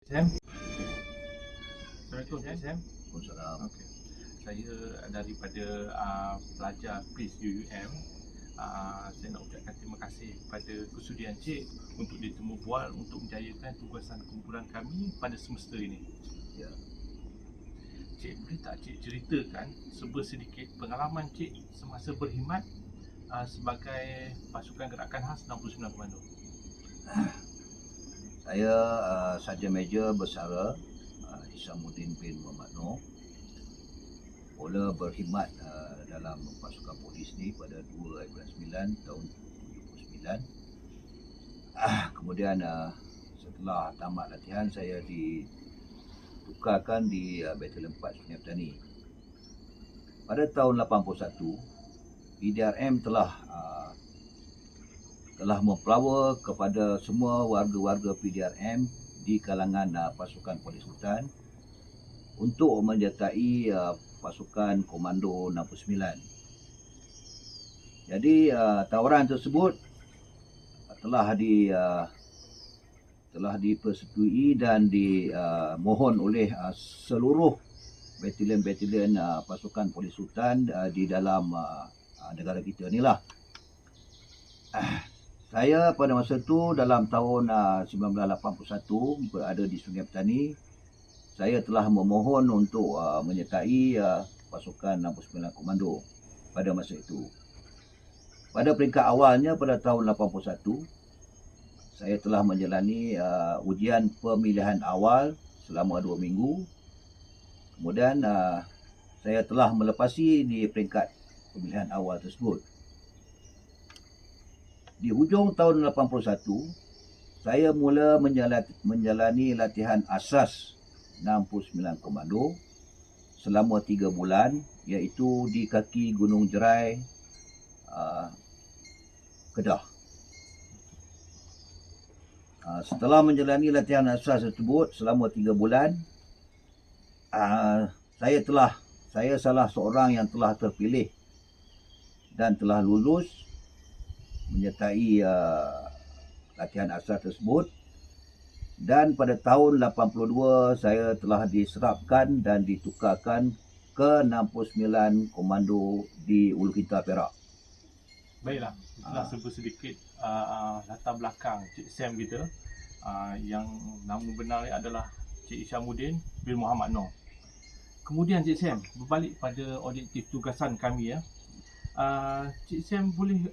Sam. Assalamualaikum Sam. Waalaikumsalam. Okey. Saya daripada pelajar PIS UUM. Saya nak ucapkan terima kasih kepada kesudian Cik untuk ditemu bual untuk menjayakan tugasan kumpulan kami pada semester ini. Ya. Cik, boleh tak Cik ceritakan sedikit pengalaman Cik semasa berkhidmat sebagai pasukan gerakan khas 69 Komando? Saya Sarjan Major Bersara Isamuddin bin Muhammad Noor. Mula berkhidmat dalam pasukan polis ni pada 2 April 9 tahun 79. Kemudian setelah tamat latihan saya ditukarkan di Batalion 4 Sungai Petani. Pada tahun 81 PDRM telah mempelawa kepada semua warga-warga PDRM di kalangan pasukan polis hutan untuk menyertai pasukan Komando 69. Jadi tawaran tersebut telah dipersetujui dan dimohon oleh seluruh batalion-batalion pasukan polis hutan di dalam negara kita ni lah. Saya pada masa itu dalam tahun 1981 berada di Sungai Petani. Saya telah memohon untuk menyertai pasukan 69 Komando pada masa itu. Pada peringkat awalnya pada tahun 81, saya telah menjalani ujian pemilihan awal selama 2 minggu. Kemudian saya telah melepasi di peringkat pemilihan awal tersebut. Di hujung tahun 81, saya mula menjalani latihan asas 69 Komando selama 3 bulan, iaitu di kaki Gunung Jerai, Kedah. Setelah menjalani latihan asas tersebut selama 3 bulan, saya salah seorang yang telah terpilih dan telah lulus menyertai latihan asas tersebut. Dan pada tahun 82 saya telah diserapkan dan ditukarkan ke 69 Komando di Ulu Kinta, Perak. Baiklah, itulah sedikit latar belakang Cik Sam kita, yang nama benar adalah Cik Isamuddin bin Muhammad Noor. Kemudian Cik Sam, berbalik pada objektif tugasan kami ya. Cik Sam boleh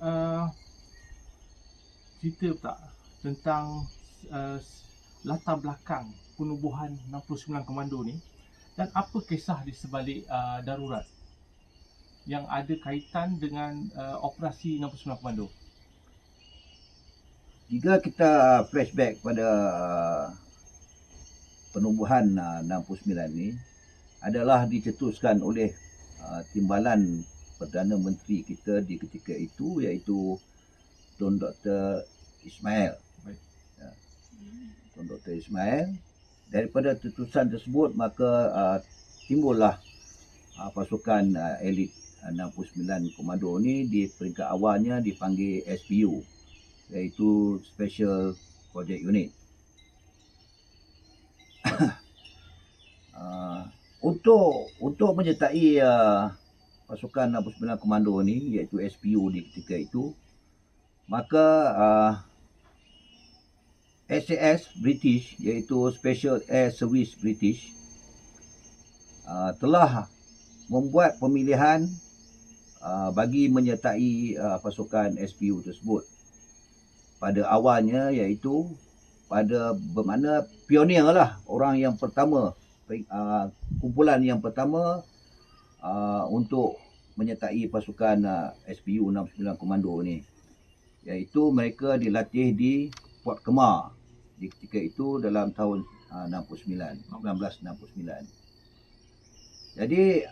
cerita tak tentang latar belakang penubuhan 69 Komando ni dan apa kisah di sebalik darurat yang ada kaitan dengan operasi 69 Komando? Jika kita flashback pada penubuhan 69 ni adalah dicetuskan oleh timbalan Perdana Menteri kita di ketika itu, iaitu Tun Dr. Ismail. Ya. Tun Dr. Ismail. Daripada keputusan tersebut maka timbullah pasukan elit 69 Komando ni di peringkat awalnya dipanggil SPU, iaitu Special Project Unit. Untuk menyertai pasukan 69 Komando ni, iaitu SPU di ketika itu, maka SAS British, iaitu Special Air Service British, telah membuat pemilihan bagi menyertai pasukan SPU tersebut. Pada awalnya, iaitu bermakna pionir lah, orang yang pertama, kumpulan yang pertama untuk menyertai pasukan SPU 69 Komando ni, iaitu mereka dilatih di Port Kemar di ketika itu dalam tahun 1969. Jadi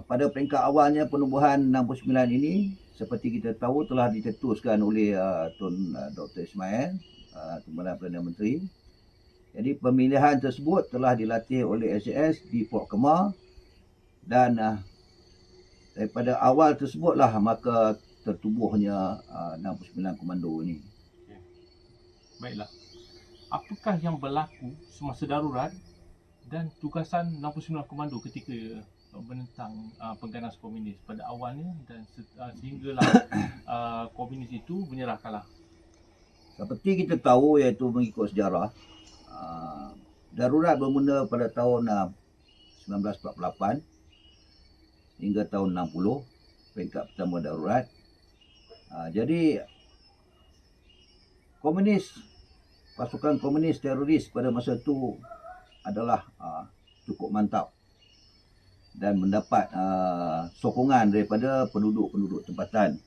pada peringkat awalnya penubuhan 69 ini, seperti kita tahu, telah dicetuskan oleh Tun Dr. Ismail, Timbalan Perdana Menteri. Jadi pemilihan tersebut telah dilatih oleh SAS di Port Kemar, dan daripada awal tersebutlah maka tertubuhnya 69 Komando ini. Baiklah. apakah yang berlaku semasa darurat dan tugasan 69 Komando ketika menentang pengganas komunis pada awalnya dan sehinggalah komunis itu menyerah kalah. Seperti kita tahu, iaitu mengikut sejarah, darurat bermula pada tahun 1948 hingga tahun 60, peringkat pertama darurat. Jadi pasukan komunis teroris pada masa itu adalah cukup mantap dan mendapat sokongan daripada penduduk-penduduk tempatan.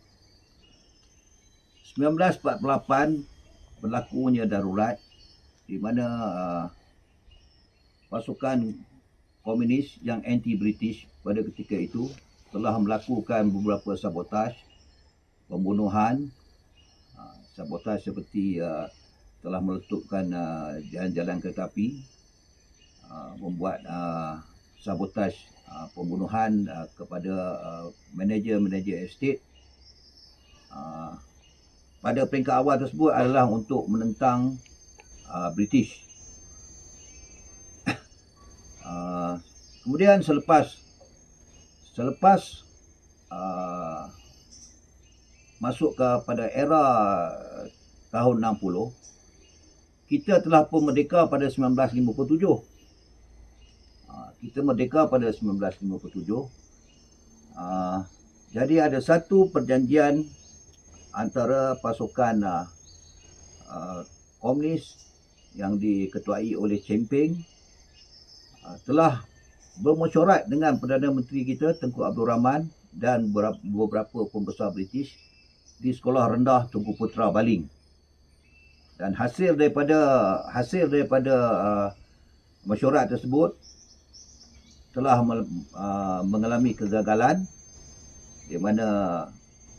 1948 berlakunya darurat di mana pasukan komunis yang anti-British pada ketika itu telah melakukan beberapa sabotaj, pembunuhan, sabotaj seperti telah meletupkan jalan-jalan kereta api, membuat sabotaj pembunuhan kepada manager-manager estate. Pada peringkat awal tersebut adalah untuk menentang British. Kemudian selepas masuk kepada era tahun 60, kita telah pun merdeka pada 1957. Kita merdeka pada 1957. Jadi ada satu perjanjian antara pasukan komunis yang diketuai oleh Cheng Ping telah bermesyuarat dengan Perdana Menteri kita Tengku Abdul Rahman dan beberapa pembesar British di Sekolah Rendah Tunku Putra Baling. Dan hasil daripada mesyuarat tersebut telah mengalami kegagalan, di mana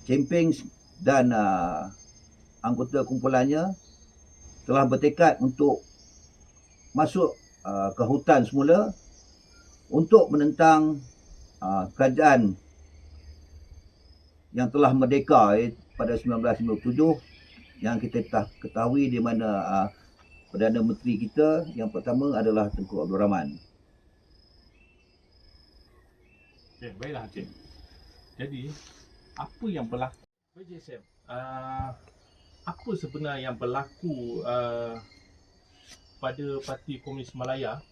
Cheng Ping dan anggota kumpulannya telah bertekad untuk masuk ke hutan semula untuk menentang kerajaan yang telah merdeka pada 1957, yang kita ketahui di mana Perdana Menteri kita yang pertama adalah Tengku Abdul Rahman. Okay, baiklah Encik. Jadi, apa yang berlaku? Baik Sam, apa sebenarnya yang berlaku pada Parti Komunis Malaya?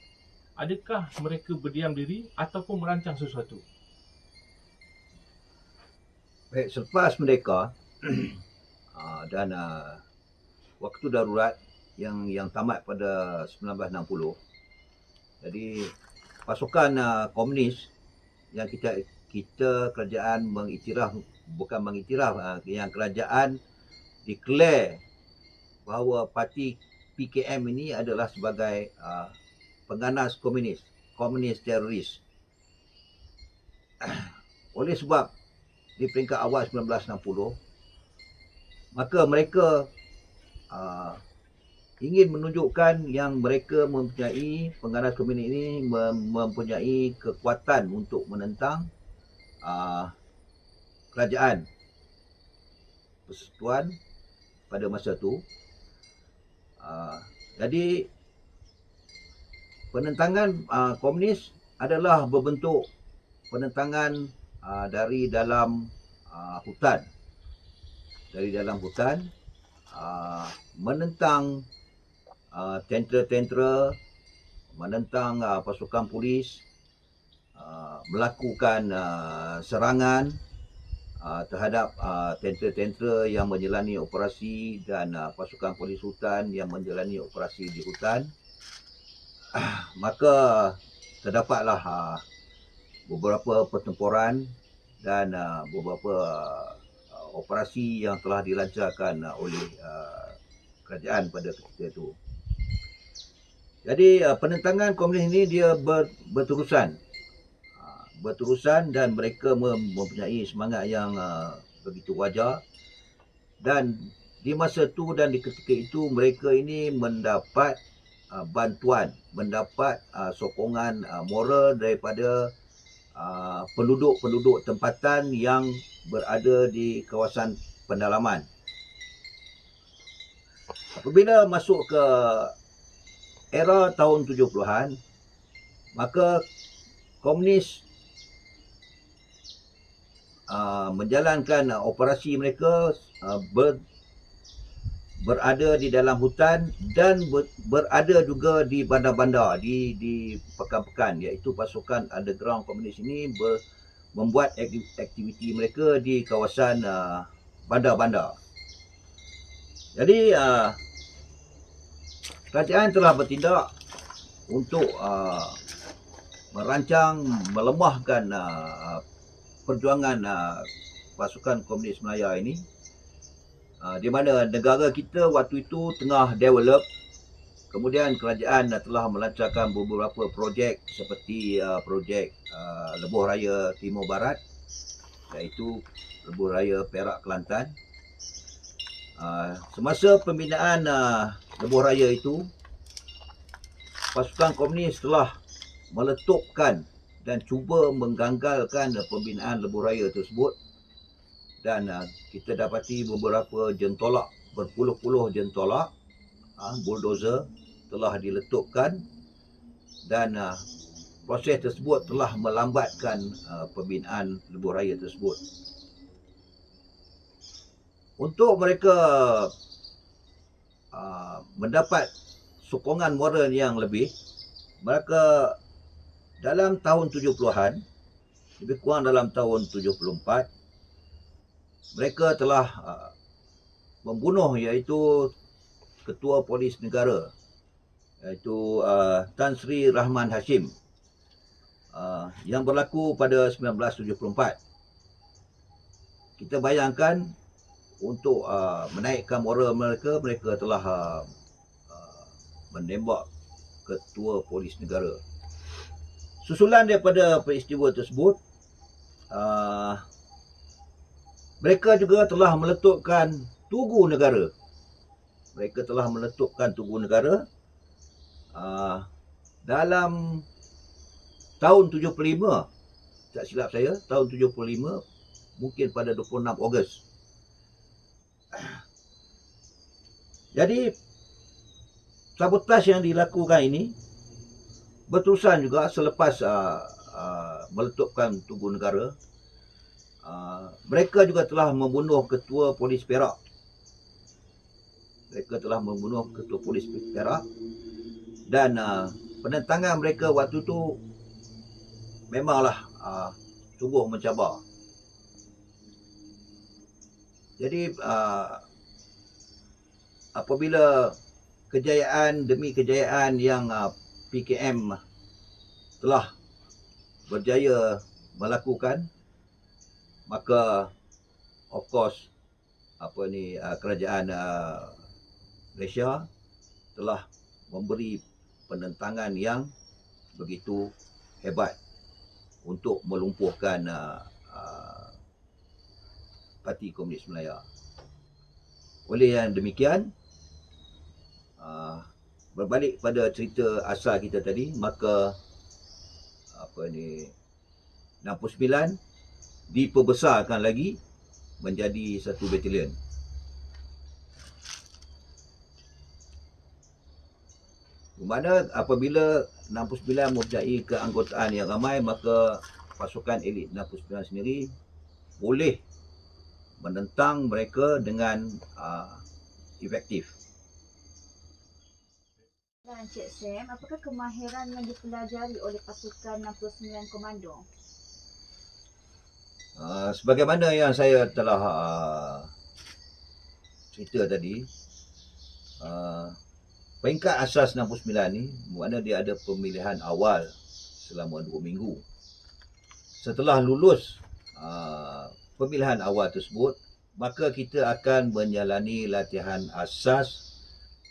Adakah mereka berdiam diri ataupun merancang sesuatu? Baik, selepas merdeka dan waktu darurat yang tamat pada 1960, jadi pasukan komunis yang kita kerajaan yang kerajaan declare bahawa parti PKM ini adalah sebagai pengganas komunis teroris. Oleh sebab di peringkat awal 1960, maka mereka ingin menunjukkan yang mereka mempunyai, pengganas komunis ini mempunyai kekuatan untuk menentang kerajaan persekutuan pada masa itu. Jadi penentangan komunis adalah berbentuk penentangan dari dalam hutan. Menentang tentera-tentera, menentang pasukan polis, melakukan serangan terhadap tentera-tentera yang menjalani operasi dan pasukan polis hutan yang menjalani operasi di hutan. Maka terdapatlah beberapa pertempuran dan beberapa operasi yang telah dilancarkan oleh kerajaan pada ketika itu. Jadi penentangan komunis ini dia berterusan dan mereka mempunyai semangat yang begitu wajar. Dan di masa itu dan di ketika itu mereka ini mendapat bantuan, mendapat sokongan moral daripada penduduk-penduduk tempatan yang berada di kawasan pendalaman. Apabila masuk ke era tahun 70-an, maka komunis menjalankan operasi mereka berada di dalam hutan dan berada juga di bandar-bandar, di pekan-pekan, iaitu pasukan underground komunis ini membuat aktiviti mereka di kawasan bandar-bandar. Jadi kerajaan telah bertindak untuk merancang melemahkan perjuangan pasukan komunis Melaya ini, di mana negara kita waktu itu tengah develop. Kemudian kerajaan telah melancarkan beberapa projek seperti projek Lebuh Raya Timur Barat, iaitu Lebuh Raya Perak Kelantan. Semasa pembinaan Lebuh Raya itu, pasukan komunis telah meletupkan dan cuba mengganggalkan pembinaan Lebuh Raya tersebut, dan kita dapati beberapa jentolak, berpuluh-puluh jentolak bulldozer telah diletupkan, dan proses tersebut telah melambatkan pembinaan Lebuh Raya tersebut. Untuk mereka mendapat sokongan moral yang lebih, mereka dalam tahun 70-an, lebih kurang dalam tahun 74, mereka telah membunuh iaitu Ketua Polis Negara, iaitu Tan Sri Rahman Hashim, yang berlaku pada 1974. Kita bayangkan, untuk menaikkan moral mereka, mereka telah menembak Ketua Polis Negara. Susulan daripada peristiwa tersebut, mereka juga telah meletupkan Tugu Negara. Mereka telah meletupkan Tugu Negara dalam tahun 75, tak silap saya, tahun 75, mungkin pada 26 Ogos. Jadi sabotaj yang dilakukan ini berterusan juga selepas meletupkan Tugu Negara. Mereka juga telah membunuh Ketua Polis Perak. Dan penentangan mereka waktu itu memanglah sungguh mencabar. Jadi apabila kejayaan demi kejayaan yang PKM telah berjaya melakukan, maka of course kerajaan Malaysia telah memberi penentangan yang begitu hebat untuk melumpuhkan Parti Komunis Melaya. Oleh yang demikian, berbalik pada cerita asal kita tadi, maka 69 diperbesarkan lagi menjadi satu batalion. Di mana apabila 69 mempunyai keanggotaan yang ramai, maka pasukan elit 69 sendiri boleh menentang mereka dengan efektif. Dan Encik Sam, apakah kemahiran yang dipelajari oleh pasukan 69 Komando? Sebagaimana yang saya telah cerita tadi, peringkat asas 69 ni, mana dia ada pemilihan awal selama 2 minggu. Setelah lulus pemilihan awal tersebut, maka kita akan menjalani latihan asas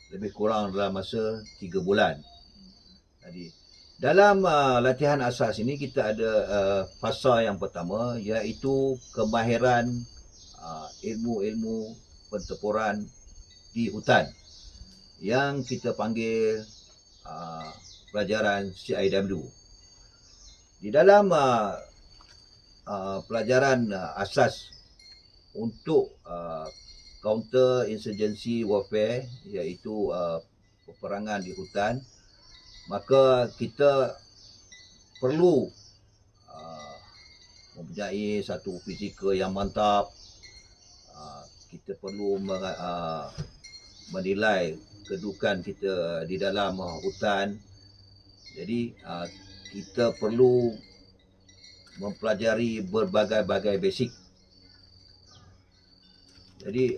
lebih kurang dalam masa 3 bulan. Jadi, dalam latihan asas ini kita ada fasa yang pertama, iaitu kemahiran ilmu-ilmu pertempuran di hutan, yang kita panggil pelajaran CIW. Di dalam pelajaran asas untuk counter insurgency warfare, iaitu peperangan di hutan, maka kita perlu mempunyai satu fizikal yang mantap. Kita perlu menilai kedudukan kita di dalam hutan. Jadi kita perlu mempelajari berbagai-bagai basic. Jadi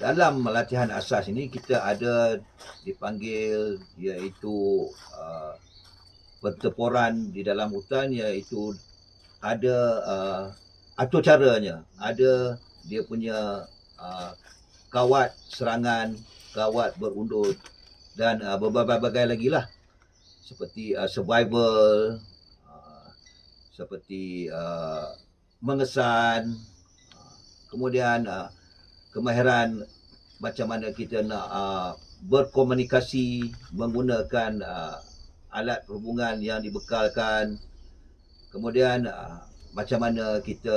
dalam latihan asas ini kita ada dipanggil iaitu pertempuran di dalam hutan, iaitu ada atur caranya, ada dia punya kawat serangan, kawat berundut dan berbagai-bagai lagi lah, seperti survival, seperti mengesan, kemudian kemahiran macam mana kita nak berkomunikasi menggunakan alat perhubungan yang dibekalkan, kemudian macam mana kita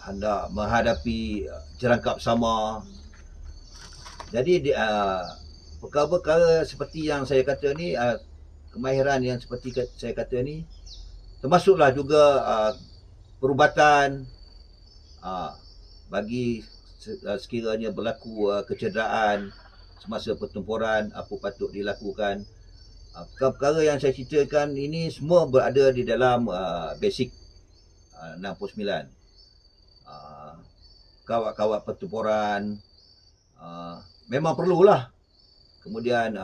hendak menghadapi jerangkap sama. Jadi perkara-perkara seperti yang saya kata ni, kemahiran yang seperti saya kata ni, termasuklah juga perubatan bagi sekiranya berlaku kecederaan semasa pertempuran, apa patut dilakukan. Perkara yang saya ceritakan ini semua berada di dalam basic 69. Kawat-kawat pertempuran memang perlulah. Kemudian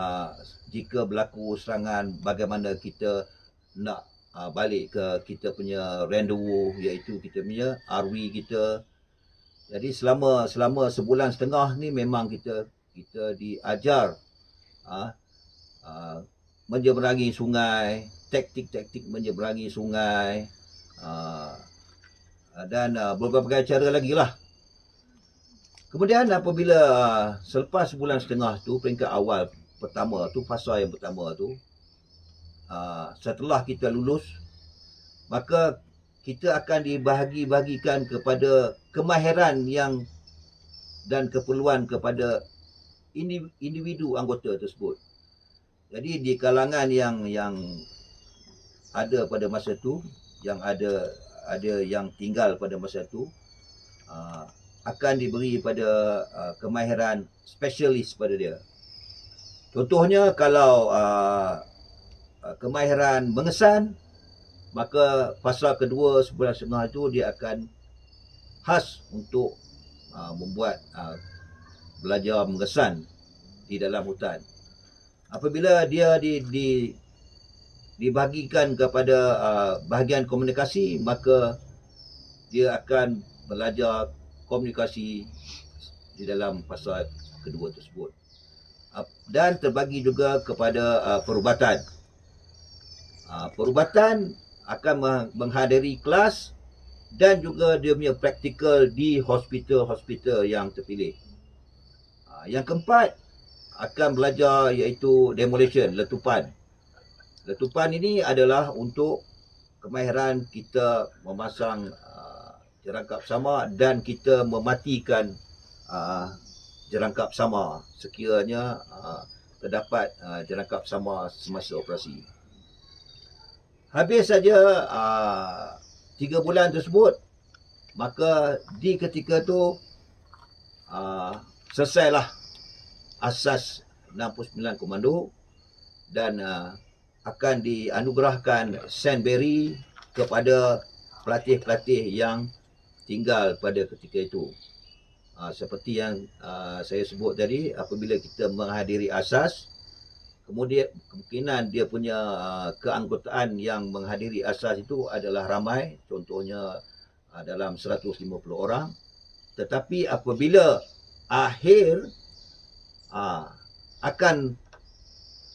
jika berlaku serangan, bagaimana kita nak balik ke kita punya rendezvous, iaitu kita punya RV kita. Jadi selama sebulan setengah ni memang kita diajar menyeberangi sungai, taktik-taktik menyeberangi sungai, dan berbagai cara lagi lah. Kemudian apabila selepas sebulan setengah tu, peringkat awal pertama tu, fasa yang pertama tu, setelah kita lulus, maka kita akan dibahagi-bahagikan kepada kemahiran yang dan keperluan kepada individu anggota tersebut. Jadi di kalangan yang ada pada masa tu, yang ada yang tinggal pada masa tu, akan diberi pada kemahiran spesialis pada dia. Contohnya kalau kemahiran mengesan, maka fasa kedua sebulan setengah itu dia akan khas untuk membuat belajar mengesan di dalam hutan. Apabila dia dibahagikan kepada bahagian komunikasi, maka dia akan belajar komunikasi di dalam fasa kedua tersebut. Dan terbagi juga kepada perubatan. Perubatan akan menghadiri kelas dan juga dia punya praktikal di hospital-hospital yang terpilih. Yang keempat, akan belajar iaitu demolition, letupan. Letupan ini adalah untuk kemahiran kita memasang jerangkap sama dan kita mematikan jerangkap sama sekiranya terdapat jerangkap sama semasa operasi. Habis saja 3 bulan tersebut, maka di ketika tu selesailah asas 69 komando dan akan dianugerahkan Sandberry kepada pelatih-pelatih yang tinggal pada ketika itu. Seperti yang saya sebut tadi, apabila kita menghadiri asas, kemudian kemungkinan dia punya keanggotaan yang menghadiri asas itu adalah ramai, contohnya dalam 150 orang. Tetapi apabila akhir, akan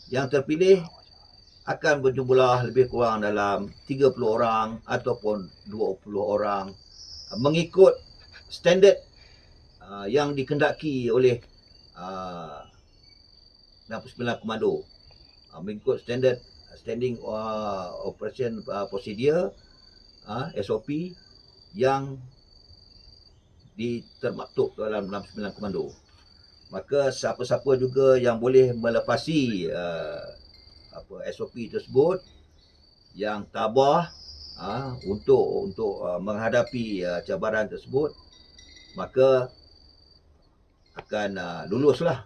yang terpilih akan berjumlah lebih kurang dalam 30 orang ataupun 20 orang, mengikut standard yang dikendaki oleh 69 komando, mengikut standing operation procedure, SOP yang termaktub dalam 69 komando. Maka siapa-siapa juga yang boleh melepasi SOP tersebut, yang tabah untuk menghadapi cabaran tersebut, maka akan luluslah.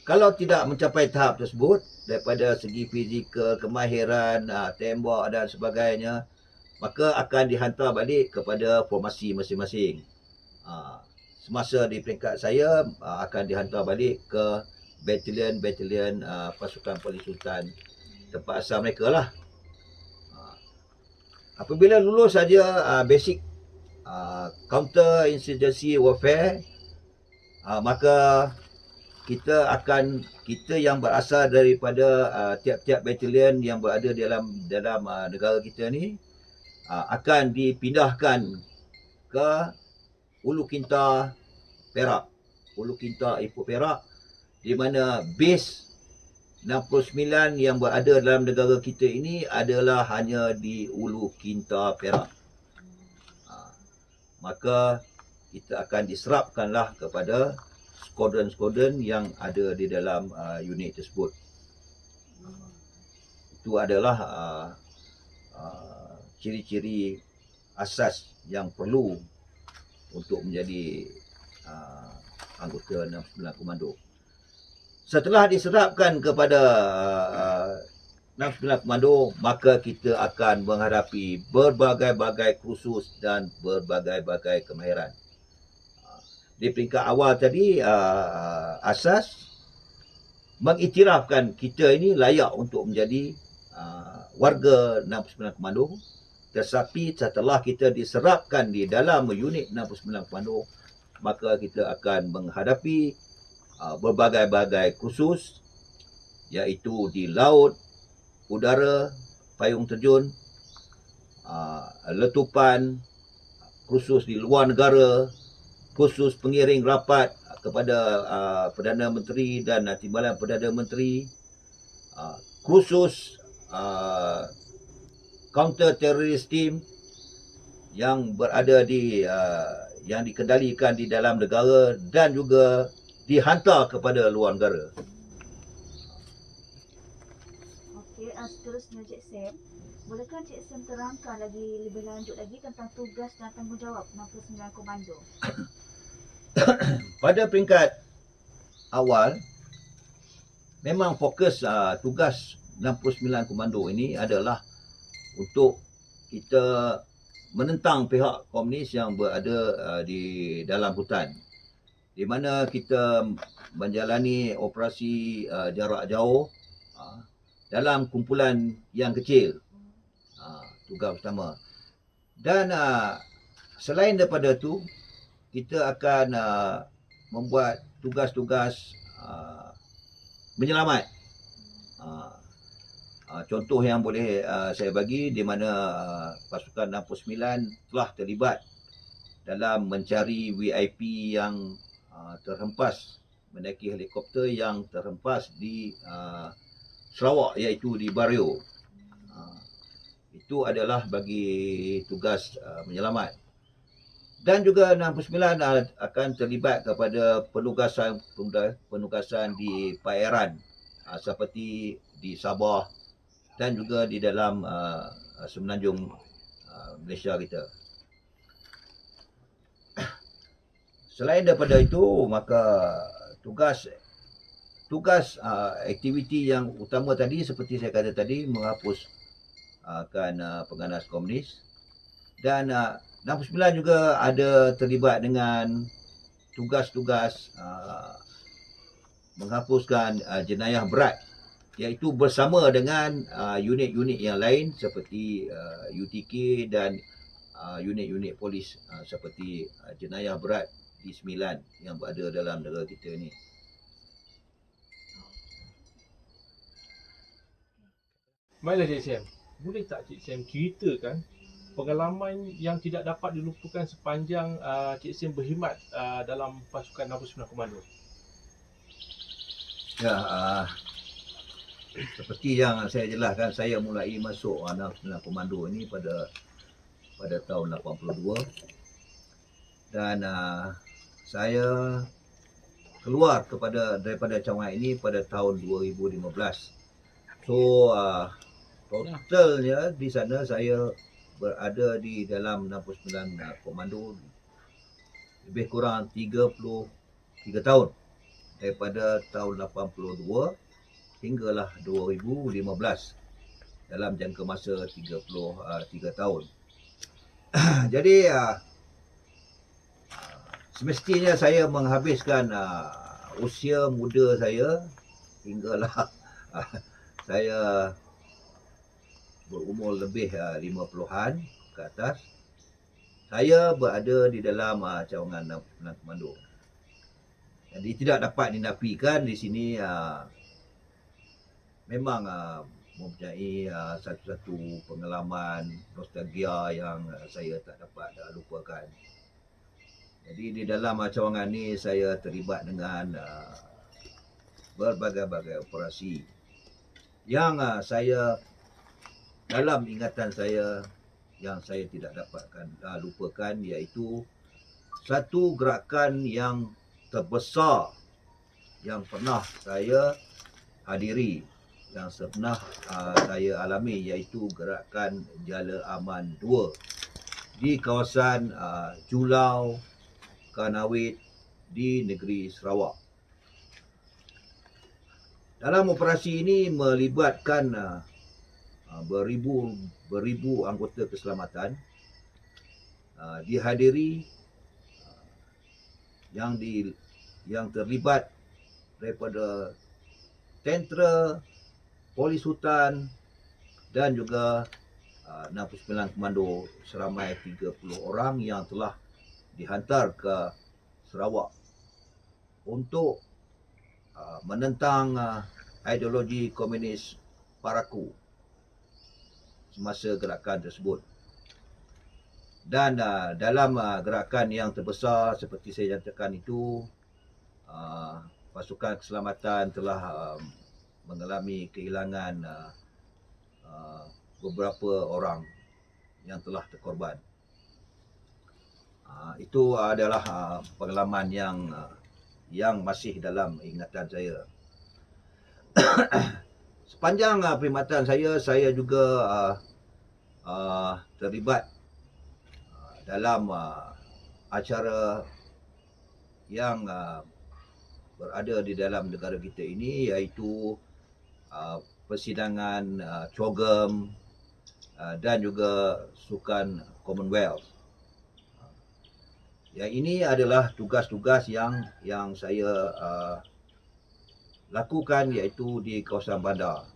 Kalau tidak mencapai tahap tersebut daripada segi fizikal, kemahiran, tembak dan sebagainya, maka akan dihantar balik kepada formasi masing-masing. Semasa di peringkat saya akan dihantar balik ke batalion pasukan Polis Sultan tempat asal mereka lah. Apabila lulus saja basic counter insurgency warfare, maka kita yang berasal daripada tiap-tiap batalion yang berada dalam negara kita ni akan dipindahkan ke Ulu Kinta Perak, Ulu Kinta Ipoh Perak, di mana base 69 yang berada dalam negara kita ini adalah hanya di Ulu Kinta Perak. Maka kita akan diserapkanlah kepada skoden-skoden yang ada di dalam unit tersebut. Itu adalah ciri-ciri asas yang perlu untuk menjadi anggota 69 Komando. Setelah diserapkan kepada 69 Komando, maka kita akan menghadapi berbagai-bagai kursus dan berbagai-bagai kemahiran. Di peringkat awal tadi, asas mengiktirafkan kita ini layak untuk menjadi warga 69 Komando. Tetapi setelah kita diserapkan di dalam unit 69 Komando, maka kita akan menghadapi berbagai-bagai kursus, iaitu di laut, udara, payung terjun, letupan, kursus di luar negara, kursus pengiring rapat kepada Perdana Menteri dan Timbalan Perdana Menteri, kursus counter terrorist team yang berada yang dikendalikan di dalam negara dan juga dihantar kepada luar negara. Okey, seterusnya Cik Sam, bolehkah Cik Sam terangkan lagi lebih lanjut lagi tentang tugas dan tanggungjawab 69 Komando? Pada peringkat awal, memang fokus tugas 69 Komando ini adalah untuk kita menentang pihak komunis yang berada di dalam hutan, di mana kita menjalani operasi jarak jauh dalam kumpulan yang kecil, tugas utama. Dan selain daripada itu, kita akan membuat tugas-tugas menyelamat. Contoh yang boleh saya bagi, di mana pasukan 69 telah terlibat dalam mencari VIP yang terhempas, menaiki helikopter yang terhempas di Sarawak, iaitu di Bario. Itu adalah bagi tugas menyelamat. Dan juga 69 akan terlibat kepada penugasan di perairan, seperti di Sabah dan juga di dalam semenanjung Malaysia kita. Selain daripada itu, maka tugas aktiviti yang utama tadi, seperti saya kata tadi, menghapus pengganas komunis. Dan 69 juga ada terlibat dengan tugas-tugas menghapuskan jenayah berat, iaitu bersama dengan unit-unit yang lain seperti UTK dan unit-unit polis seperti jenayah berat D9 yang berada dalam negara kita ni. Baiklah Cik Sam, boleh tak Cik Sam ceritakan pengalaman yang tidak dapat dilupakan sepanjang Cik Sam berkhidmat dalam pasukan 69 Komando? Ya, seperti yang saya jelaskan, saya mulai masuk 69 Komando ini pada tahun 82. Dan saya keluar daripada cawangan ini pada tahun 2015. So totalnya di sana saya berada di dalam 69 komando lebih kurang 33 tahun, daripada tahun 82 hinggalah 2015, dalam jangka masa 33 tahun. Jadi semestinya saya menghabiskan usia muda saya hinggalah saya berumur lebih 50-an ke atas, saya berada di dalam cawangan 69 komando. Jadi tidak dapat dinafikan di sini memang mempunyai satu-satu pengalaman nostalgia yang saya tak dapat lupakan. Jadi di dalam cawangan ni saya terlibat dengan berbagai-bagai operasi yang saya dalam ingatan saya yang saya tidak dapatkan lupakan, iaitu satu gerakan yang terbesar yang pernah saya hadiri, yang pernah saya alami, iaitu gerakan Jala Aman 2 di kawasan Julau Kanawit di negeri Sarawak. Dalam operasi ini melibatkan beribu anggota keselamatan, dihadiri yang terlibat daripada tentera, polis hutan dan juga 69 komando seramai 30 orang yang telah dihantar ke Sarawak untuk menentang ideologi komunis Paraku semasa gerakan tersebut. Dan dalam gerakan yang terbesar seperti saya nyatakan itu, pasukan keselamatan telah mengalami kehilangan beberapa orang yang telah terkorban. Itu adalah pengalaman yang masih dalam ingatan saya. Sepanjang perkhidmatan saya juga terlibat dalam acara yang berada di dalam negara kita ini, iaitu persidangan COGM dan juga Sukan Commonwealth. Yang ini adalah tugas-tugas yang saya lakukan, iaitu di kawasan bandar.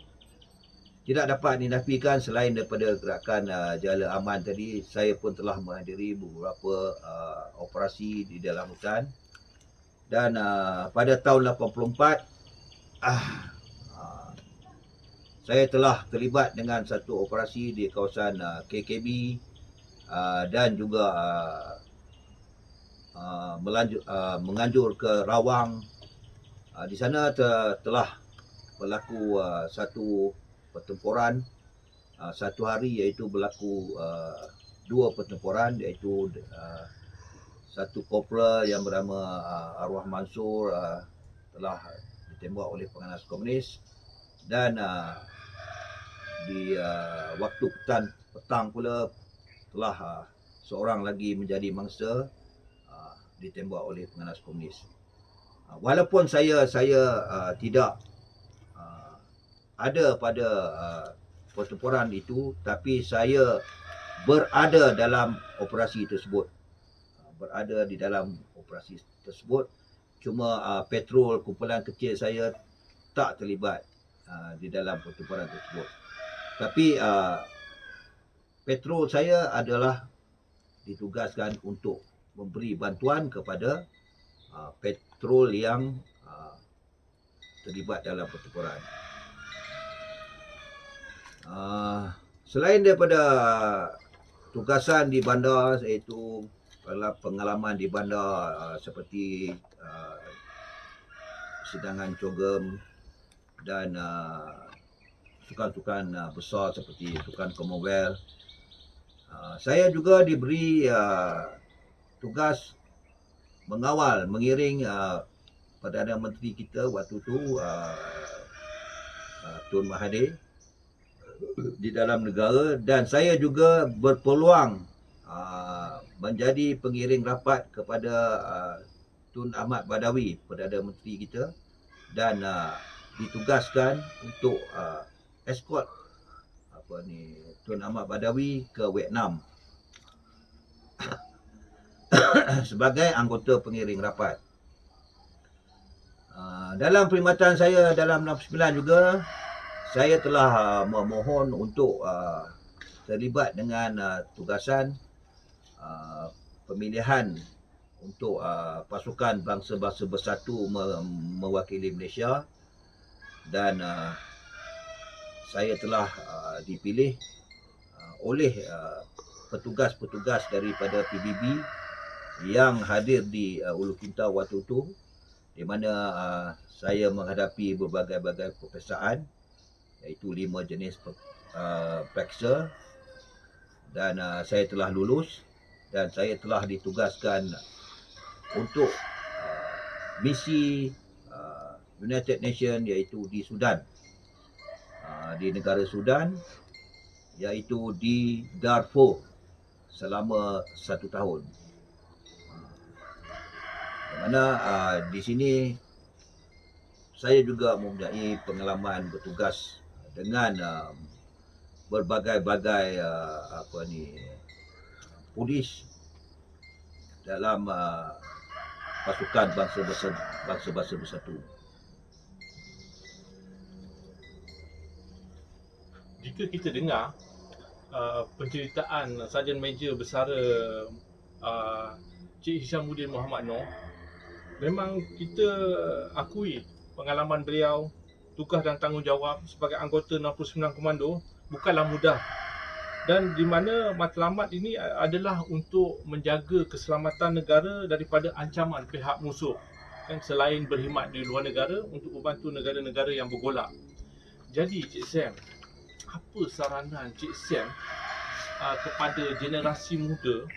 Tidak dapat dinafikan selain daripada gerakan Jala Aman tadi, saya pun telah menghadiri beberapa operasi di dalam hutan. Dan pada tahun 84 saya telah terlibat dengan satu operasi di kawasan KKB dan juga menganjur ke Rawang. Di sana telah berlaku satu pertempuran satu hari, iaitu berlaku dua pertempuran, iaitu satu korporal yang bernama Arwah Mansur telah ditembak oleh penganas komunis, dan di waktu petang pula telah seorang lagi menjadi mangsa ditembak oleh penganas komunis. Walaupun saya tidak ada pada pertempuran itu, tapi saya berada dalam operasi tersebut. Berada di dalam operasi tersebut. Cuma patrol kumpulan kecil saya tak terlibat di dalam pertempuran tersebut. Tapi patrol saya adalah ditugaskan untuk memberi bantuan kepada patrol yang terlibat dalam pertempuran. Selain daripada tugasan di bandar, iaitu pengalaman di bandar seperti persidangan COGM dan sukan-sukan besar seperti Sukan Commonwealth, saya juga diberi tugas mengawal, mengiring Perdana Menteri kita waktu tu Tun Mahathir di dalam negara, dan saya juga berpeluang menjadi pengiring rapat kepada Tun Ahmad Badawi, Perdana Menteri kita, dan ditugaskan untuk escort Tun Ahmad Badawi ke Vietnam sebagai anggota pengiring rapat. Dalam perkhidmatan saya dalam 69 juga, saya telah memohon untuk terlibat dengan tugasan pemilihan untuk pasukan bangsa-bangsa bersatu mewakili Malaysia, dan saya telah dipilih oleh petugas-petugas daripada PBB yang hadir di Ulu Kintau waktu itu, di mana saya menghadapi berbagai-bagai peperiksaan, iaitu 5 jenis periksa, dan saya telah lulus, dan saya telah ditugaskan untuk misi United Nations, iaitu di Sudan, di negara Sudan, iaitu di Darfur selama 1 tahun. Di mana di sini saya juga mempunyai pengalaman bertugas dengan berbagai-bagai polis dalam pasukan bangsa-bangsa bersatu. Jika kita dengar penceritaan Sarjan Major Bersara Cik Hishamuddin Mohamad Noor, memang kita akui pengalaman beliau, tugas dan tanggungjawab sebagai anggota 69 Komando bukanlah mudah, dan di mana matlamat ini adalah untuk menjaga keselamatan negara daripada ancaman pihak musuh, kan, selain berkhidmat di luar negara untuk membantu negara-negara yang bergolak. Jadi Cik Sam, apa saranan Cik Sam kepada generasi muda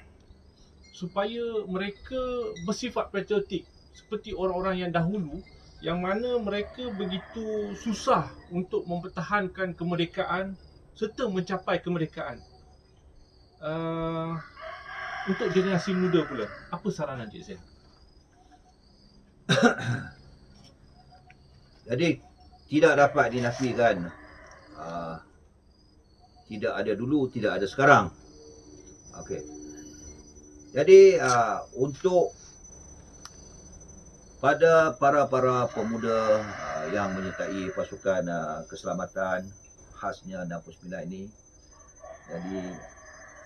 supaya mereka bersifat patriotik seperti orang-orang yang dahulu, yang mana mereka begitu susah untuk mempertahankan kemerdekaan serta mencapai kemerdekaan. Untuk generasi muda pula, apa saranan Cik Sam? Jadi tidak dapat dinafikan, tidak ada dulu, tidak ada sekarang. Okey. Jadi untuk pada para pemuda yang menyertai pasukan keselamatan khasnya 69 ini, jadi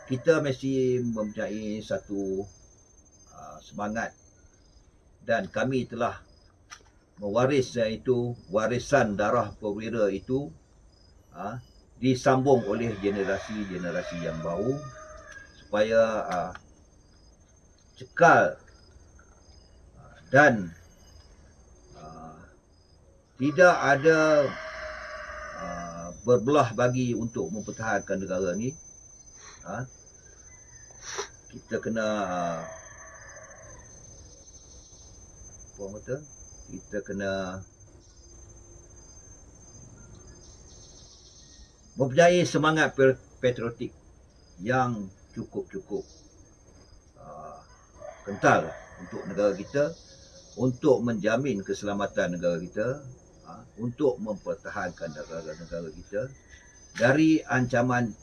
kita mesti mempunyai satu semangat, dan kami telah mewaris, iaitu warisan darah perwira itu disambung oleh generasi-generasi yang baru, supaya cekal dan tidak ada berbelah bagi untuk mempertahankan negara ni. Kita kena mempunyai semangat patriotik yang cukup kental untuk negara kita, untuk menjamin keselamatan negara kita, untuk mempertahankan negara kita dari ancaman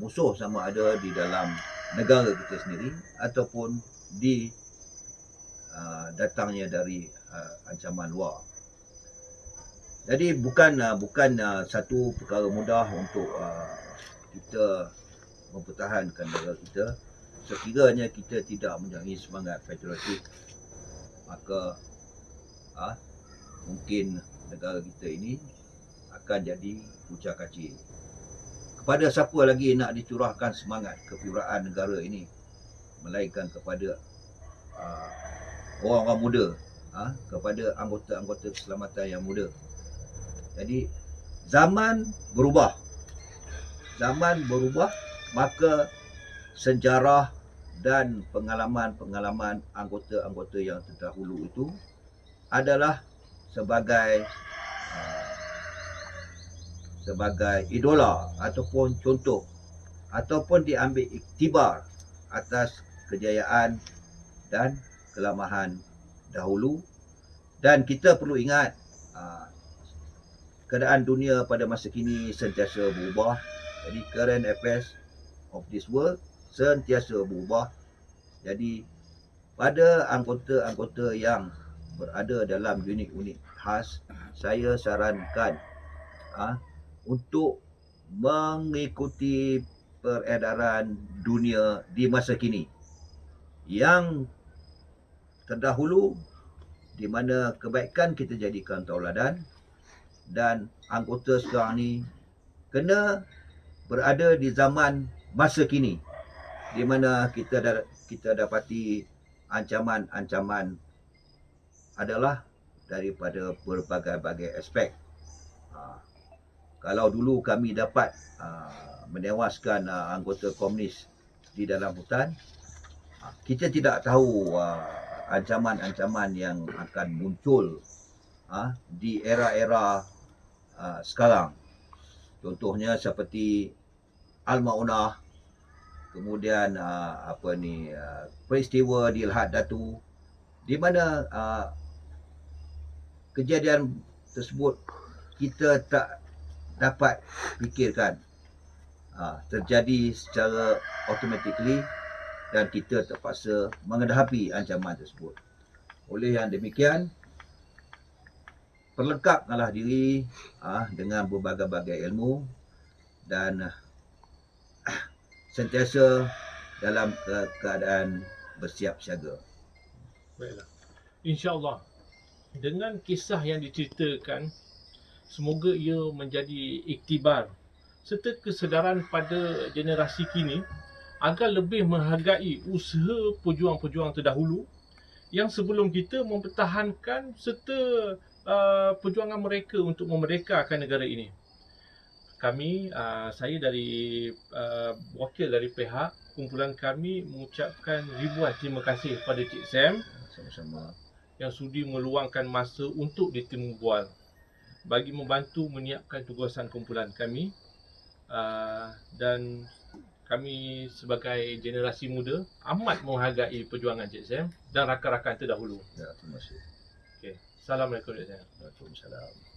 musuh, sama ada di dalam negara kita sendiri ataupun di datangnya dari ancaman luar. Jadi bukan satu perkara mudah untuk kita mempertahankan negara kita. Sekiranya kita tidak mempunyai semangat patriotik, maka mungkin negara kita ini akan jadi kucak-kacir. Kepada siapa lagi nak dicurahkan semangat kepimpinan negara ini, melainkan kepada orang-orang muda, kepada anggota-anggota keselamatan yang muda. Jadi zaman berubah, maka sejarah dan pengalaman-pengalaman anggota-anggota yang terdahulu itu adalah sebagai idola ataupun contoh ataupun diambil iktibar atas kejayaan dan kelamahan dahulu. Dan kita perlu ingat keadaan dunia pada masa kini sentiasa berubah. Jadi current affairs of this world sentiasa berubah. Jadi pada anggota-anggota yang berada dalam unit-unit khas, saya sarankan untuk mengikuti peredaran dunia di masa kini yang terdahulu, di mana kebaikan kita jadikan tauladan, dan anggota sekarang ni kena berada di zaman masa kini, di mana kita dapati ancaman-ancaman adalah daripada berbagai-bagai aspek. Kalau dulu kami dapat menewaskan anggota komunis di dalam hutan, kita tidak tahu ancaman-ancaman yang akan muncul di era-era sekarang. Contohnya seperti Al-Maunah, kemudian peristiwa di Lahad Datu, di mana kejadian tersebut kita tak dapat fikirkan terjadi secara automatically, dan kita terpaksa menghadapi ancaman tersebut. Oleh yang demikian, perlengkapkanlah diri dengan berbagai-bagai ilmu dan sentiasa dalam keadaan bersiap siaga. Baiklah. InsyaAllah, dengan kisah yang diceritakan, semoga ia menjadi iktibar serta kesedaran pada generasi kini agar lebih menghargai usaha pejuang-pejuang terdahulu yang sebelum kita mempertahankan serta perjuangan mereka untuk memerdekakan negara ini. Kami, saya dari wakil dari pihak kumpulan kami mengucapkan ribuan terima kasih kepada Cik Sam Sama-sama. yang sudi meluangkan masa untuk ditemu bual bagi membantu menyiapkan tugasan kumpulan kami, dan kami sebagai generasi muda amat menghargai perjuangan Cik Sam dan rakan-rakan terdahulu. Ya, terima kasih. Okey. Assalamualaikum Cik Sam. Waalaikumsalam.